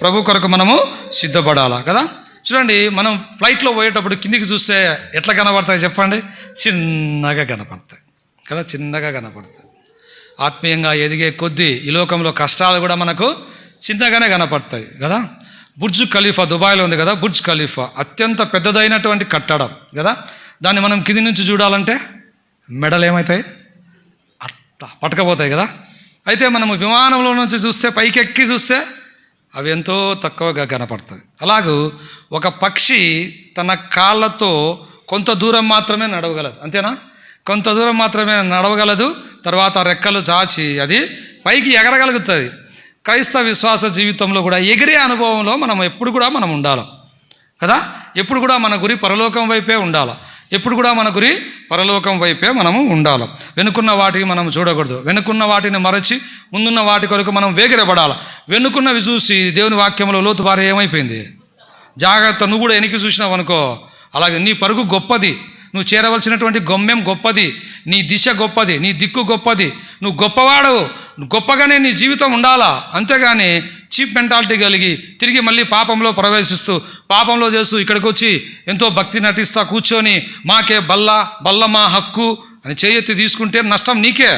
ప్రభు కొరకు మనము సిద్ధపడాలా కదా. చూడండి, మనం ఫ్లైట్లో పోయేటప్పుడు కిందికి చూస్తే ఎట్లా కనబడతాయి చెప్పండి? చిన్నగా కనపడతాయి కదా, చిన్నగా కనపడతాయి. ఆత్మీయంగా ఎదిగే కొద్దీ ఈ లోకంలో కష్టాలు కూడా మనకు చిన్నగానే కనపడతాయి కదా. బుర్జ్ ఖలీఫా దుబాయ్లో ఉంది కదా, బుర్జ్ ఖలీఫా అత్యంత పెద్దదైనటువంటి కట్టడం కదా. దాన్ని మనం కింది నుంచి చూడాలంటే మెడలు ఏమవుతాయి, అట్లా పట్టకపోతాయి కదా. అయితే మనము విమానంలో నుంచి చూస్తే, పైకెక్కి చూస్తే అవి ఎంతో తక్కువగా కనపడుతుంది. అలాగూ ఒక పక్షి తన కాళ్ళతో కొంత దూరం మాత్రమే నడవగలదు, అంతేనా? కొంత దూరం మాత్రమే నడవగలదు, తర్వాత రెక్కలు చాచి అది పైకి ఎగరగలుగుతుంది. క్రైస్తవ విశ్వాస జీవితంలో కూడా ఎగిరే అనుభవంలో మనం ఎప్పుడు కూడా మనం ఉండాలి కదా. ఎప్పుడు కూడా మన గురి పరలోకం వైపే ఉండాలి. ఎప్పుడు కూడా మన గురి పరలోకం వైపే మనము ఉండాలి. వెనుకున్న వాటికి మనం చూడకూడదు. వెనుకున్న వాటిని మరచి ముందున్న వాటి కొరకు మనం వేగిరపడాలి. వెనుకున్నవి చూసి దేవుని వాక్యంలో లోతు భార్య ఏమైపోయింది, జాగ్రత్త, నువ్వు కూడా వెనక్కి చూసినావు అనుకో, అలాగే నీ పరుగు గొప్పది, నువ్వు చేరవలసినటువంటి గమ్యం గొప్పది, నీ దిశ గొప్పది, నీ దిక్కు గొప్పది, నువ్వు గొప్పవాడు, గొప్పగానే నీ జీవితం ఉండాలా. అంతేగాని చీప్ మెంటాలిటీ కలిగి తిరిగి మళ్ళీ పాపంలో ప్రవేశిస్తూ పాపంలో చేస్తూ ఇక్కడికి వచ్చి ఎంతో భక్తి నటిస్తా కూర్చొని మాకే బల్ల మా హక్కు అని చేయెత్తి తీసుకుంటే నష్టం నీకే.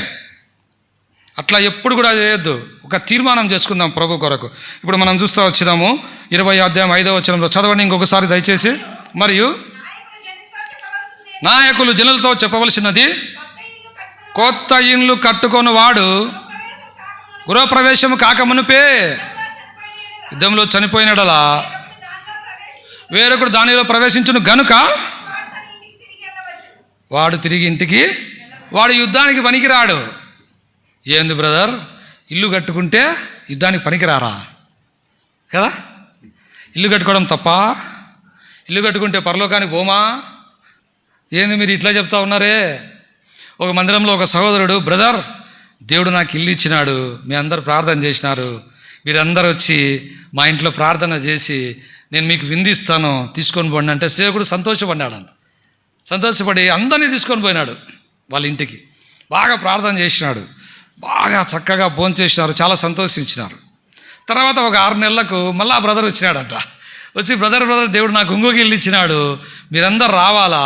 అట్లా ఎప్పుడు కూడా చేయొద్దు. ఒక తీర్మానం చేసుకుందాం ప్రభు కొరకు. ఇప్పుడు మనం చూస్తూ వచ్చినాము 20వ అధ్యాయం 5వ వచనంలో, చదవండి ఇంకొకసారి దయచేసి. మరియు నాయకులు జనులతో చెప్పవలసినది, కొత్త ఇండ్లు కట్టుకొని వాడు గృహప్రవేశము కాకమునుపే యుద్ధంలో చనిపోయినడలా వేరొకడు దానిలో ప్రవేశించును గనుక వాడు తిరిగి ఇంటికి, వాడు యుద్ధానికి పనికిరాడు. ఏంది బ్రదర్, ఇల్లు కట్టుకుంటే యుద్ధానికి పనికిరారా కదా? ఇల్లు కట్టుకోవడం తప్ప? ఇల్లు కట్టుకుంటే పరలోకానికి పోమా? ఏంది మీరు ఇట్లా చెప్తా ఉన్నారే? ఒక మందిరంలో ఒక సహోదరుడు, బ్రదర్ దేవుడు నాకు ఇల్లు ఇచ్చినాడు, మీ అందరు ప్రార్థన చేసినారు, మీరందరూ వచ్చి మా ఇంట్లో ప్రార్థన చేసి నేను మీకు విందిస్తాను, తీసుకొని పోండి అంటే సేవకుడు సంతోషపడ్డాడంట. సంతోషపడి అందరినీ తీసుకొని పోయినాడు వాళ్ళ ఇంటికి. బాగా ప్రార్థన చేసినాడు, బాగా చక్కగా భోంచేసినారు, చాలా సంతోషించినారు. తర్వాత ఒక 6 నెలలకు మళ్ళీ ఆ బ్రదర్ వచ్చినాడంట. వచ్చి బ్రదర్ దేవుడు నాకు ఇంకొక ఇల్లు ఇచ్చినాడు, మీరందరూ రావాలా,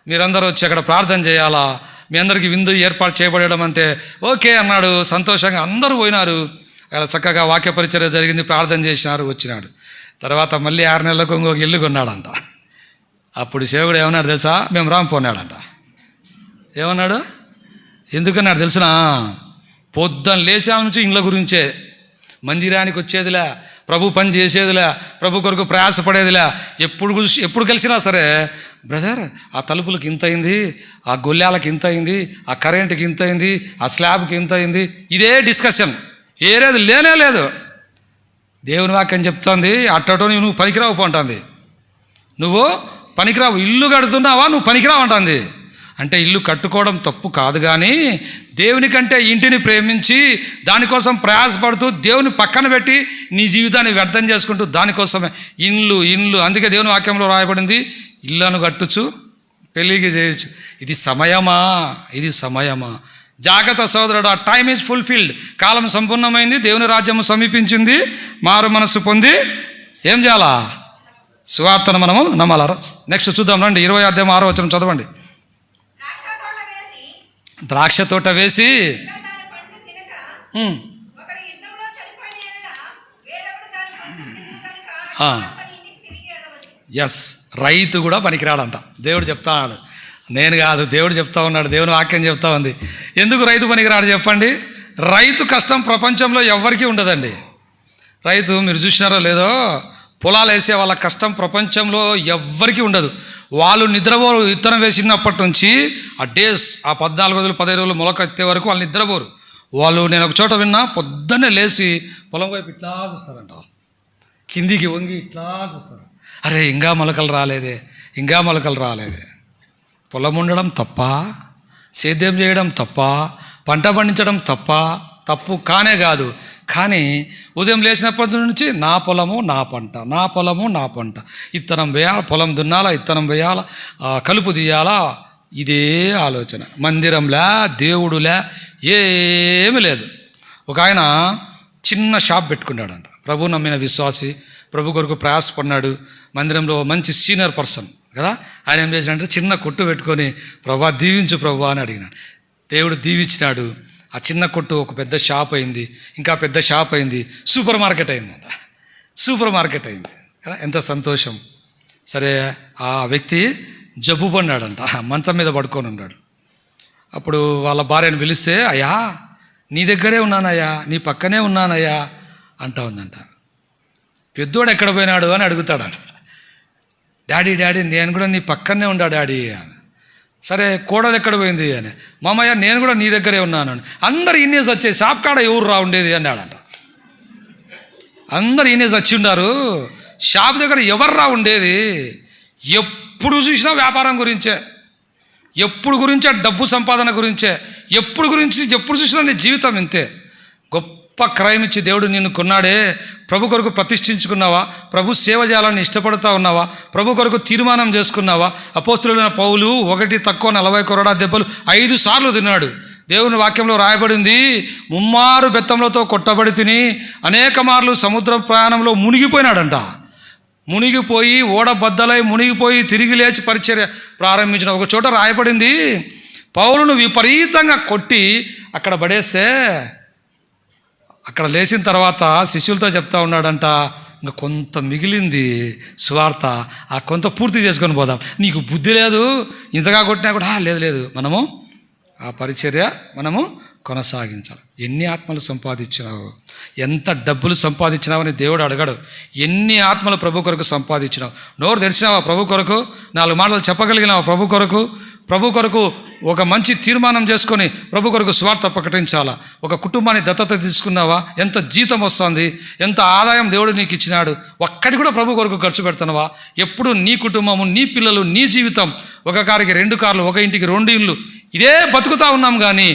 మీరందరూ వచ్చి అక్కడ ప్రార్థన చేయాలా, మీ అందరికీ విందు ఏర్పాటు చేయబడడం అంటే ఓకే అన్నాడు. సంతోషంగా అందరూ పోయినారు. అక్కడ చక్కగా వాక్య పరిచర్య జరిగింది, ప్రార్థన చేసినారు, వచ్చినాడు. తర్వాత మళ్ళీ 6 నెలలకు ఇంకొక ఇల్లు కొన్నాడంట. అప్పుడు సేవకుడు ఏమన్నాడు తెలుసా? మేము రాకపోన్నాడంట. ఏమన్నాడు? ఎందుకన్నాడు తెలుసునా? పొద్దున్న లేచాల నుంచి ఇండ్ల గురించే, మందిరానికి వచ్చేదిలే, ప్రభు పని చేసేదిలే, ప్రభు కొరకు ప్రయాసపడేదిలే. ఎప్పుడు కలిసినా సరే, బ్రదర్ ఆ తలుపులకి ఇంత అయింది, ఆ గొల్లాలకి ఇంత అయింది, ఆ కరెంటుకి ఇంత అయింది, ఆ స్లాబ్కి ఇంత అయింది, ఇదే డిస్కషన్. ఏరేది లేనే లేదు. దేవుని వాక్యం చెప్తుంది, అట్టటో నువ్వు పనికిరావు పోంటుంది. నువ్వు పనికిరావు, ఇల్లు కడుతున్నావా, నువ్వు పనికిరావు అంటుంది. అంటే ఇల్లు కట్టుకోవడం తప్పు కాదు, కానీ దేవుని కంటే ఇంటిని ప్రేమించి దానికోసం ప్రయాసపడుతూ దేవుని పక్కన పెట్టి నీ జీవితాన్ని వ్యర్థం చేసుకుంటూ దానికోసమే ఇండ్లు. అందుకే దేవుని వాక్యంలో రాయబడింది, ఇళ్ళను కట్టుచు పెళ్ళికి చేయొచ్చు. ఇది సమయమా? జాగ్రత్త సోదరుడు, ఆ టైమ్ ఈజ్ ఫుల్ఫిల్డ్. కాలం సంపూర్ణమైంది, దేవుని రాజ్యము సమీపించింది. మారు మనస్సు పొంది ఏం చేయాలా? సువార్తను మనము నమ్మాల. నెక్స్ట్ చూద్దాం రండి, 20వ అధ్యాయం 6వ వచనం చదవండి. ద్రాక్ష తోట వేసి ఎస్, రైతు కూడా పనికిరాడంట. దేవుడు చెప్తాడు, నేను కాదు, దేవుడు చెప్తా ఉన్నాడు, దేవుని వాక్యం చెప్తా ఉంది. ఎందుకు రైతు పనికిరాడు చెప్పండి? రైతు కష్టం ప్రపంచంలో ఎవ్వరికీ ఉండదండి. రైతు మీరు చూసినారో లేదో, పొలాలు వేసే వాళ్ళ కష్టం ప్రపంచంలో ఎవ్వరికీ ఉండదు. వాళ్ళు నిద్రపోరు. విత్తనం వేసినప్పటి నుంచి ఆ డేస్, ఆ 14 రోజులు 15 రోజులు మొలకెత్తే వరకు వాళ్ళు నిద్రపోరు. వాళ్ళు, నేను ఒక చోట విన్నా, పొద్దున్నే లేచి పొలం వైపు ఇట్లా చూస్తారంట, కిందికి వంగి ఇట్లా చూస్తారు. అరే ఇంకా మొలకలు రాలేదే. పొలం ఉండడం తప్ప, సేద్యం చేయడం తప్ప, పంట పండించడం తప్పు కానే కాదు. కానీ ఉదయం లేచినప్పటి నుంచి నా పొలము నా పంట, ఇత్తనం వేయాలా, పొలం దున్నాలా, ఇత్తనం వేయాలా, కలుపు తీయాలా, ఇదే ఆలోచన. మందిరంలా, దేవుడులే, ఏమీ లేదు. ఒక ఆయన చిన్న షాప్ పెట్టుకున్నాడంట. ప్రభు నమ్మిన విశ్వాసి, ప్రభు కొరకు ప్రయాసపడినాడు. మందిరంలో మంచి సీనియర్ పర్సన్ కదా. ఆయన ఏం చేసినాడంటే చిన్న కొట్టు పెట్టుకొని, ప్రభా దీవించు ప్రభా అని అడిగినాడు. దేవుడు దీవించినాడు. ఆ చిన్న కొట్టు ఒక పెద్ద షాప్ అయింది, ఇంకా పెద్ద షాప్ అయింది, సూపర్ మార్కెట్ అయిందంట. సూపర్ మార్కెట్ అయింది కదా, ఎంత సంతోషం. సరే, ఆ వ్యక్తి జబ్బు పడినాడంట, మంచం మీద పడుకొని ఉన్నాడు. అప్పుడు వాళ్ళ భార్యను పిలిస్తే, అయ్యా నీ దగ్గరే ఉన్నానయ్యా, నీ పక్కనే ఉన్నానయ్యా అంటా ఉందంట. పెద్దోడు ఎక్కడ పోయినాడు అని అడుగుతాడంట. డాడీ నేను కూడా నీ పక్కనే ఉండా డాడీ అని. సరే, కోడలు ఎక్కడ పోయింది అని. మామయ్య నేను కూడా నీ దగ్గరే ఉన్నాను అని. అందరు ఇన్నేసి వచ్చేసి షాప్ కాడ ఎవరు రా ఉండేది అన్నాడంట. అందరు ఇన్నేసి వచ్చి ఉన్నారు, షాప్ దగ్గర ఎవర్రా ఉండేది? ఎప్పుడు చూసినా వ్యాపారం గురించే, ఎప్పుడు గురించే డబ్బు సంపాదన గురించే, ఎప్పుడు చూసినా నీ జీవితం ఇంతే. గొప్ప క్రైమ్ ఇచ్చి దేవుడు నిన్ను కొన్నాడే, ప్రభు కొరకు ప్రతిష్ఠించుకున్నావా? ప్రభు సేవ చేయాలని ఇష్టపడుతూ ఉన్నావా? ప్రభు కొరకు తీర్మానం చేసుకున్నావా? అపోస్తులైన పౌలు 1 తక్కువ 40 కొరడా దెబ్బలు 5 సార్లు తిన్నాడు. దేవుని వాక్యంలో రాయబడింది, ముమ్మారు బెత్తంలతో కొట్టబడి తిని అనేక మార్లు సముద్రం ప్రయాణంలో మునిగిపోయినాడంట. మునిగిపోయి ఓడ బద్దలై మునిగిపోయి తిరిగి లేచి పరిచర్య ప్రారంభించిన. ఒక చోట రాయబడింది, పౌలును విపరీతంగా కొట్టి అక్కడ పడేస్తే అక్కడ లేచిన తర్వాత శిష్యులతో చెప్తా ఉన్నాడంట, ఇంకా కొంత మిగిలింది సువార్త, ఆ కొంత పూర్తి చేసుకొని పోదాం. నీకు బుద్ధి లేదు, ఇంతగా కొట్టినా కూడా లేదు, మనము ఆ పరిచర్య మనము కొనసాగించాలి. ఎన్ని ఆత్మలు సంపాదించినావు, ఎంత డబ్బులు సంపాదించినావని దేవుడు అడగడు. ఎన్ని ఆత్మలు ప్రభు కొరకు సంపాదించినావు? నోరు తెరిచినావా ప్రభు కొరకు? 4 మాటలు చెప్పగలిగినావా ప్రభు కొరకు? ప్రభు కొరకు ఒక మంచి తీర్మానం చేసుకొని ప్రభు కొరకు స్వార్థ ప్రకటించాలా? ఒక కుటుంబాన్ని దత్తత తీసుకున్నావా? ఎంత జీతం వస్తుంది, ఎంత ఆదాయం దేవుడు నీకు ఇచ్చినాడు, ఒక్కటి కూడా ప్రభు కొరకు ఖర్చు పెడుతున్నావా? ఎప్పుడు నీ కుటుంబము, నీ పిల్లలు, నీ జీవితం, ఒక కారికి 2 కార్లు, ఒక ఇంటికి 2 ఇళ్ళు, ఇదే బతుకుతా ఉన్నాం. కానీ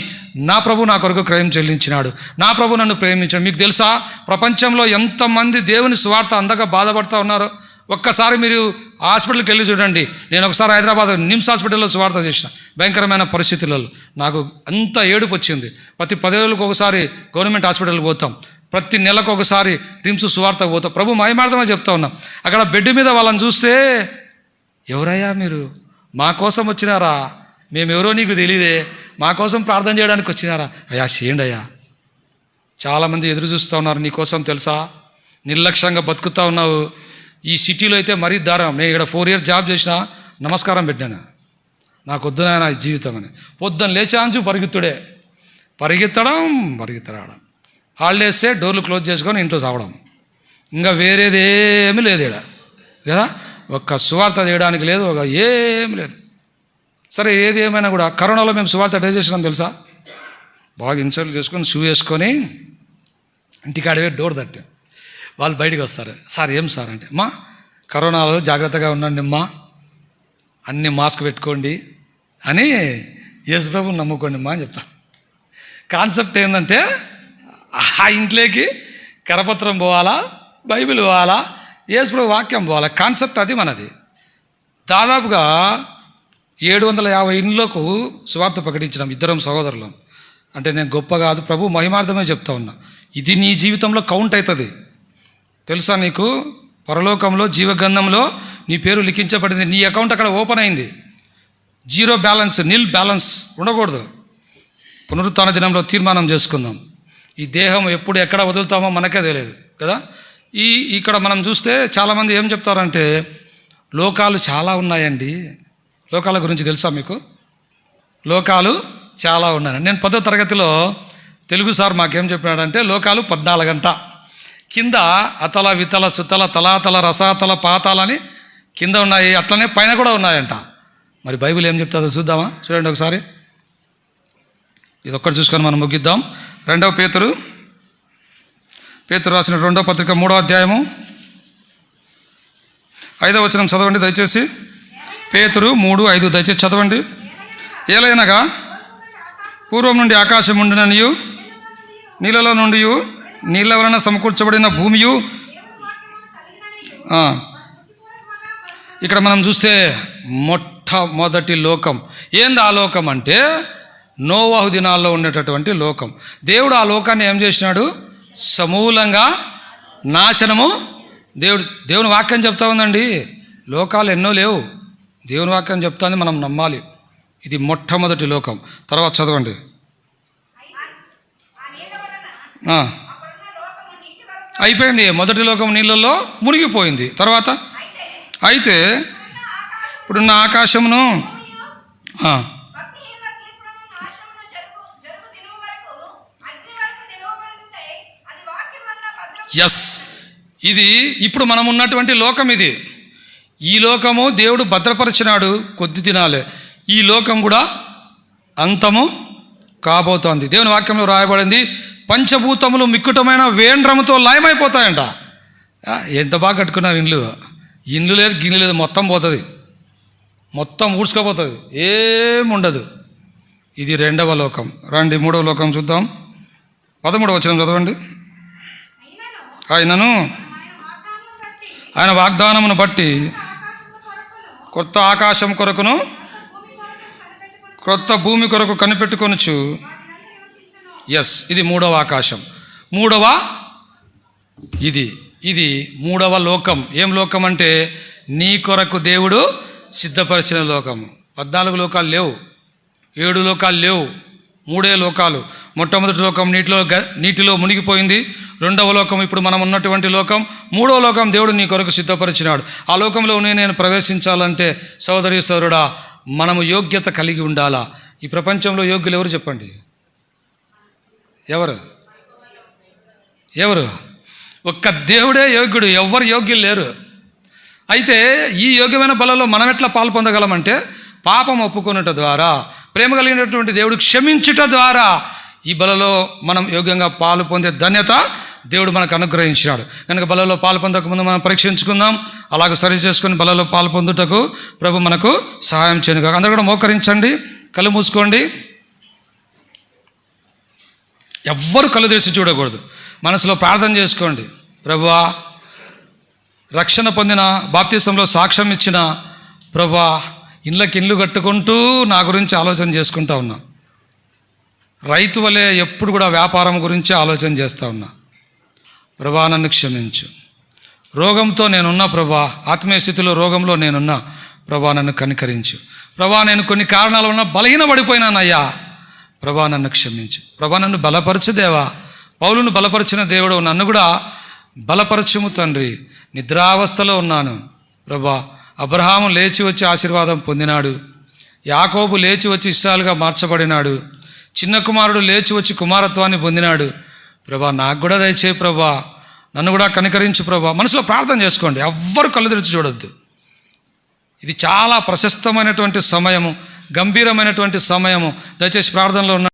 నా ప్రభు నా కొరకు క్రయం చెల్లించినాడు, నా ప్రభు నన్ను ప్రేమించాడు. మీకు తెలుసా ప్రపంచంలో ఎంతమంది దేవుని స్వార్థ అందక బాధపడుతూ ఉన్నారో? ఒక్కసారి మీరు హాస్పిటల్కి వెళ్ళి చూడండి. నేను ఒకసారి హైదరాబాద్ నిమ్స్ హాస్పిటల్లో స్వార్థ చేసిన, భయంకరమైన పరిస్థితులలో నాకు అంత ఏడుపు వచ్చింది. ప్రతి 10 రోజులకు ఒకసారి గవర్నమెంట్ హాస్పిటల్కి పోతాం, ప్రతి నెలకు ఒకసారి రిమ్స్ స్వార్థ పోతాం. ప్రభు మహిమార్థమే చెప్తా ఉన్నాం. అక్కడ బెడ్ మీద వాళ్ళని చూస్తే, ఎవరయ్యా మీరు? మా కోసం వచ్చినారా? మేమెవరో నీకు తెలియదే, మా కోసం ప్రార్థన చేయడానికి వచ్చినారా? అయ్యా చేయండి అయ్యా. చాలామంది ఎదురు చూస్తూ ఉన్నారు నీ కోసం తెలుసా? నిర్లక్ష్యంగా బతుకుతూ ఉన్నావు. ఈ సిటీలో అయితే మరీ దారుణం. నేను ఇక్కడ 4 years జాబ్ చేసినా నమస్కారం పెట్టాను, నాకు వద్దునా ఈ జీవితం అని. పొద్దున్న లేచాంచు పరిగెత్తడం. హాలిడేస్తే డోర్లు క్లోజ్ చేసుకొని ఇంట్లో చావడం, ఇంకా వేరేదేమీ లేదు ఇక్కడ కదా. ఒక్క సువార్త చేయడానికి లేదు, ఒక ఏమి లేదు. సరే, ఏది ఏమైనా కూడా కరోనాలో మేము సువార్త ట్రై చేసినాం తెలుసా? బాగా ఇన్సల్ట్ చేసుకొని షూ వేసుకొని ఇంటికాడవే డోర్ తట్టాం. వాళ్ళు బయటికి వస్తారు, సార్ ఏం సార్ అంటే, అమ్మా కరోనాలో జాగ్రత్తగా ఉండండి అమ్మా, అన్ని మాస్క్ పెట్టుకోండి అని, యేసుప్రభుని నమ్ముకోండి అమ్మా అని చెప్తాను. కాన్సెప్ట్ ఏంటంటే, ఆ ఇంట్లోకి కరపత్రం పోవాలా, బైబిల్ పోవాలా, యేసుప్రభు వాక్యం పోవాలా. కాన్సెప్ట్ అది మనది. దాదాపుగా 750 ఇండ్లకు సువార్త ప్రకటించినాం, 2 సహోదరులం. అంటే నేను గొప్ప కాదు, ప్రభు మహిమార్థమే చెప్తా ఉన్నా. ఇది నీ జీవితంలో కౌంట్ అవుతుంది తెలుసా నీకు? పరలోకంలో జీవగంధంలో నీ పేరు లిఖించబడింది. నీ అకౌంట్ అక్కడ ఓపెన్ అయింది. 0 బ్యాలెన్స్, నిల్ బ్యాలెన్స్ ఉండకూడదు. పునరుత్థాన దినంలో తీర్మానం చేసుకుందాం. ఈ దేహం ఎప్పుడు ఎక్కడ వదులుతామో మనకే తెలియదు కదా. ఇక్కడ మనం చూస్తే చాలామంది ఏం చెప్తారంటే, లోకాలు చాలా ఉన్నాయండి. లోకాల గురించి తెలుసా మీకు? లోకాలు చాలా ఉన్నాయి. నేను 10వ తరగతిలో తెలుగు సార్ మాకేం చెప్పినాడంటే, లోకాలు 14 అంట. కింద అతల వితల సుతల తలాతల రసాతల పాతాలని కింద ఉన్నాయి, అట్లనే పైన కూడా ఉన్నాయంట. మరి బైబిల్ ఏం చెప్తుందో చూద్దామా? చూడండి ఒకసారి. ఇది ఒక్కటి చూసుకొని మనం ముగిద్దాం. 2వ పేతురు రాసిన 2వ పత్రిక 3వ అధ్యాయము 5వ వచనం చదవండి దయచేసి. పేతురు 3:5 దయచేసి చదవండి. ఏలైనగా పూర్వం నుండి ఆకాశం ఉండిననియు నీళ్ళలో నుండి నీళ్ళ వలన సమకూర్చబడిన భూమియు. ఇక్కడ మనం చూస్తే మొట్టమొదటి లోకం ఏంది? ఆ లోకం అంటే నోవాహు దినాల్లో ఉండేటటువంటి లోకం. దేవుడు ఆ లోకాన్ని ఏం చేసినాడు? సమూలంగా నాశనము. దేవుని వాక్యం చెప్తా ఉందండి, లోకాలు ఎన్నో లేవు. దేవుని వాక్యం చెప్తాంది, మనం నమ్మాలి. ఇది మొట్టమొదటి లోకం. తర్వాత చదవండి. అయిపోయింది. మొదటి లోకం నీళ్ళల్లో మునిగిపోయింది. తర్వాత అయితే ఇప్పుడున్న ఆకాశమును ఎస్, ఇది ఇప్పుడు మనం ఉన్నటువంటి లోకం. ఇది ఈ లోకము దేవుడు భద్రపరిచినాడు కొద్ది దినాలే. ఈ లోకం కూడా అంతము కాబోతోంది. దేవుని వాక్యంలో రాయబడింది, పంచభూతములు మిక్కుటమైన వేండ్రముతో లయమైపోతాయంట. ఎంత బాగా కట్టుకున్నారు ఇండ్లు లేదు, గిన్నె లేదు, మొత్తం పోతుంది, మొత్తం ఊడ్చుకోపోతుంది, ఏముండదు. ఇది రెండవ లోకం. రండి మూడవ లోకం చూద్దాం. 13వ వచనం చదవండి. ఆయన వాగ్దానమును బట్టి కొత్త ఆకాశం కొరకును కొత్త భూమి కొరకు కనిపెట్టుకొనుచు. ఎస్, ఇది మూడవ ఆకాశం. ఇది మూడవ లోకం. ఏం లోకం అంటే నీ కొరకు దేవుడు సిద్ధపరిచిన లోకం. 14 లోకాలు లేవు, 7 లోకాలు లేవు, 3 లోకాలు. మొట్టమొదటి లోకం నీటిలో మునిగిపోయింది. రెండవ లోకం ఇప్పుడు మనం ఉన్నటువంటి లోకం. మూడవ లోకం దేవుడు నీ కొరకు సిద్ధపరిచినాడు. ఆ లోకంలో నేను ప్రవేశించాలంటే సోదరి సోదరుడా, మనము యోగ్యత కలిగి ఉండాలా. ఈ ప్రపంచంలో యోగ్యులు ఎవరు చెప్పండి? ఎవరు? ఒక్క దేవుడే యోగ్యుడు, ఎవ్వరు యోగ్యులు లేరు. అయితే ఈ యోగ్యమైన బలలో మనం ఎట్లా పాలు పొందగలమంటే పాపం ఒప్పుకొనుట ద్వారా, ప్రేమ కలిగినటువంటి దేవుడు క్షమించుట ద్వారా ఈ బలలో మనం యోగ్యంగా పాలు పొందే ధన్యత దేవుడు మనకు అనుగ్రహించినాడు. కనుక బలలో పాలు పొందకముందు మనం పరీక్షించుకుందాం. అలాగే సరి చేసుకుని బలలో పాలు పొందుటకు ప్రభు మనకు సహాయం చేయను. అందరూ కూడా మోకరించండి, కళ్ళు మూసుకోండి. ఎవ్వరు కళ్ళు తెరిచి చూడకూడదు. మనసులో ప్రార్థన చేసుకోండి. ప్రభువా, రక్షణ పొందిన, బాప్తిసంలో సాక్ష్యం ఇచ్చిన ప్రభువా, ఇళ్ళు కట్టుకుంటూ నా గురించి ఆలోచన చేసుకుంటా ఉన్నా. రైతు వలె ఎప్పుడు కూడా వ్యాపారం గురించి ఆలోచన చేస్తూ ఉన్నా. ప్రభా, నన్ను క్షమించు. రోగంతో నేనున్నా ప్రభా, ఆత్మీయ స్థితిలో రోగంలో నేనున్నా ప్రభా, నన్ను కనికరించు. ప్రభా, నేను కొన్ని కారణాల వలన బలహీనపడిపోయినానయ్యా. ప్రభా, నన్ను క్షమించు. ప్రభా, నన్ను బలపరచు దేవా. పౌలును బలపరిచిన దేవుడు నన్ను కూడా బలపరచుము తండ్రి. నిద్రావస్థలో ఉన్నాను ప్రభా. అబ్రహాము లేచి వచ్చి ఆశీర్వాదం పొందినాడు. యాకోబు లేచి వచ్చి ఇస్రాయేలుగా మార్చబడినాడు. చిన్న కుమారుడు లేచి వచ్చి కుమారత్వాన్ని పొందినాడు. ప్రభా, నాకు కూడా దయచేయి ప్రభా, నన్ను కూడా కనికరించు ప్రభా. మనసులో ప్రార్థన చేసుకోండి, ఎవ్వరు కళ్ళు తెరిచి చూడొద్దు. ఇది చాలా ప్రశస్తమైనటువంటి సమయము, గంభీరమైనటువంటి సమయము. దయచేసి ప్రార్థనలో ఉన్న